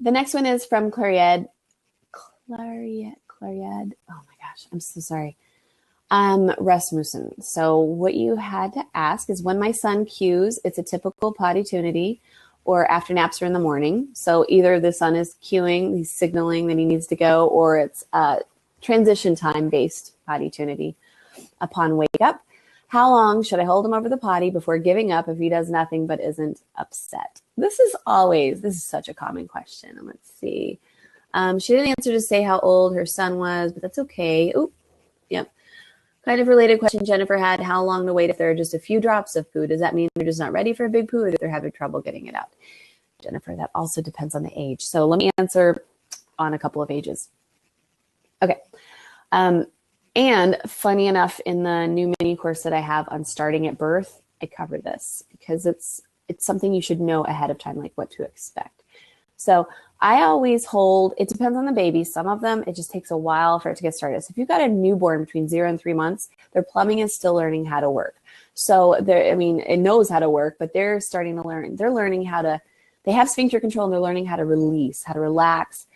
The next one is from Clariette. Clariette. Oh my gosh, I'm so sorry. Rasmussen. So what you had to ask is when my son cues, it's a typical potty tunity or after naps or in the morning. So either the son is cueing, he's signaling that he needs to go, or it's transition time based potty tunity upon wake up. How long should I hold him over the potty before giving up if he does nothing but isn't upset? This is such a common question. Let's see. She didn't answer to say how old her son was, but that's okay. Oh, yep. Kind of related question Jennifer had, how long to wait if there are just a few drops of poo? Does that mean they're just not ready for a big poo or that they're having trouble getting it out? Jennifer, that also depends on the age. So let me answer on a couple of ages. Okay. And funny enough, in the new mini course that I have on starting at birth, I cover this because it's something you should know ahead of time, like what to expect. So I always hold, it depends on the baby. Some of them, it just takes a while for it to get started. So if you've got a newborn between 0 and 3 months, their plumbing is still learning how to work. So it knows how to work, but they're starting to learn. They're learning they have sphincter control and they're learning how to release, how to relax,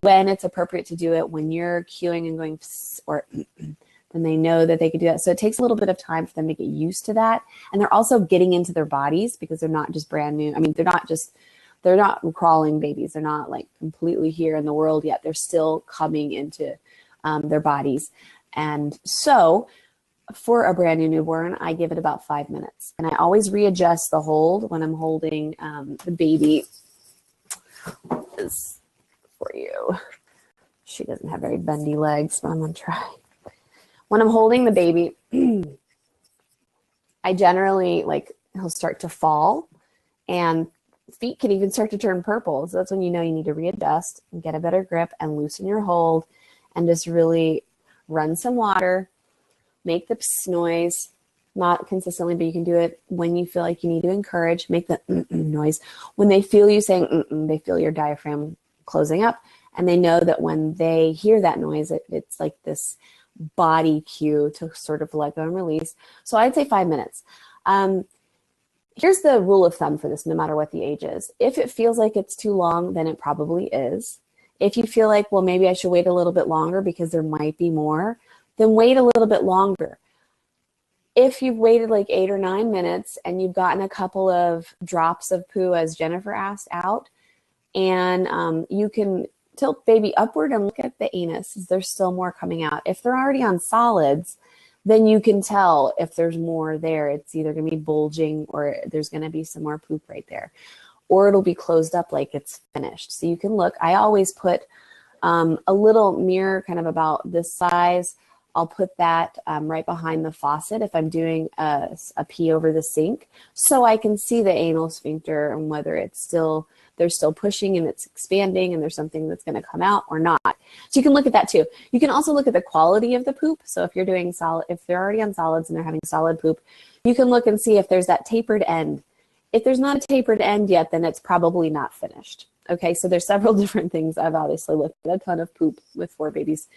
when it's appropriate to do it, when you're cueing and going, or then they know that they could do that. So it takes a little bit of time for them to get used to that. And they're also getting into their bodies because they're not just brand new. I mean, they're not crawling babies. They're not like completely here in the world yet. They're still coming into their bodies. And so for a brand new newborn, I give it about 5 minutes. And I always readjust the hold when I'm holding the baby. For you. She doesn't have very bendy legs, but I'm going to try. When I'm holding the baby, I generally, he'll start to fall and feet can even start to turn purple. So that's when you know you need to readjust and get a better grip and loosen your hold and just really run some water, make the noise, not consistently, but you can do it when you feel like you need to encourage, make the noise. When they feel you saying they feel your diaphragm closing up, and they know that when they hear that noise, it's like this body cue to sort of let go and release. So I'd say 5 minutes. Here's the rule of thumb for this, no matter what the age is. If it feels like it's too long, then it probably is. If you feel like, well, maybe I should wait a little bit longer because there might be more, then wait a little bit longer. If you've waited like 8 or 9 minutes and you've gotten a couple of drops of poo, as Jennifer asked, out, and you can tilt baby upward and look at the anus. There's still more coming out. If they're already on solids, then you can tell if there's more there. It's either going to be bulging or there's going to be some more poop right there. Or it'll be closed up like it's finished. So you can look. I always put a little mirror kind of about this size. I'll put that right behind the faucet if I'm doing a pee over the sink, so I can see the anal sphincter and whether they're still pushing and it's expanding and there's something that's going to come out or not. So you can look at that too. You can also look at the quality of the poop. So if you're doing if they're already on solids and they're having solid poop, you can look and see if there's that tapered end. If there's not a tapered end yet, then it's probably not finished. Okay, so there's several different things. I've obviously looked at a ton of poop with 4 babies.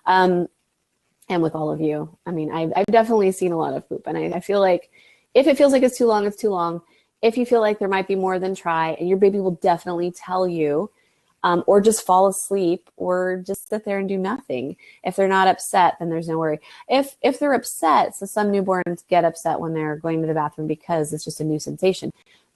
And with all of you. I mean, I've definitely seen a lot of poop. And I feel like if it feels like it's too long, it's too long. If you feel like there might be more, then try. And your baby will definitely tell you, or just fall asleep, or just sit there and do nothing. If they're not upset, then there's no worry. If they're upset, so some newborns get upset when they're going to the bathroom because it's just a new sensation.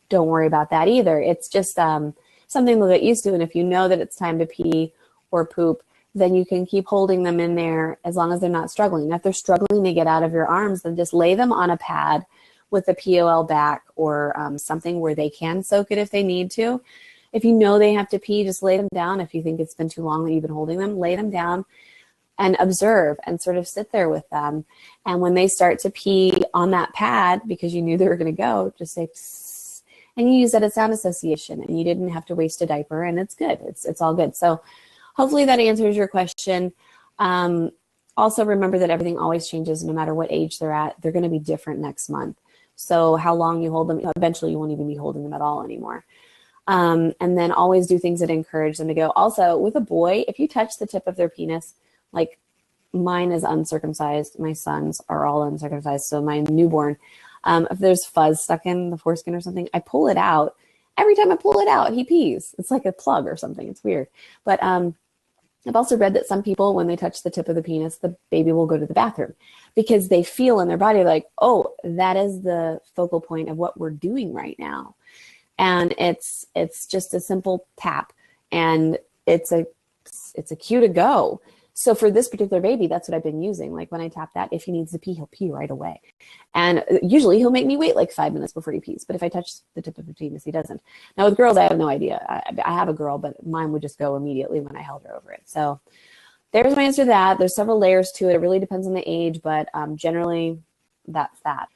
Don't worry about that either. It's just something they'll get used to. And if you know that it's time to pee or poop, then you can keep holding them in there as long as they're not struggling. Now, if they're struggling to get out of your arms, then just lay them on a pad with a POL back or something where they can soak it if they need to. If you know they have to pee, just lay them down. If you think it's been too long that you've been holding them, lay them down and observe and sort of sit there with them. And when they start to pee on that pad, because you knew they were going to go, just say, psst, and you use that as sound association, and you didn't have to waste a diaper, and it's good. It's all good. So hopefully that answers your question. Also remember that everything always changes no matter what age they're at. They're going to be different next month. So how long you hold them, eventually you won't even be holding them at all anymore. And then always do things that encourage them to go. Also, with a boy, if you touch the tip of their penis, like mine is uncircumcised, my sons are all uncircumcised, so my newborn, if there's fuzz stuck in the foreskin or something, I pull it out every time I pull it out, he pees. It's like a plug or something. It's weird. But I've also read that some people, when they touch the tip of the penis, the baby will go to the bathroom because they feel in their body like, oh, that is the focal point of what we're doing right now. And it's just a simple tap, and it's a cue to go. So for this particular baby, that's what I've been using. Like when I tap that, if he needs to pee, he'll pee right away. And usually he'll make me wait like 5 minutes before he pees. But if I touch the tip of the penis, he doesn't. Now with girls, I have no idea. I have a girl, but mine would just go immediately when I held her over it. So there's my answer to that. There's several layers to it. It really depends on the age, but generally that's that.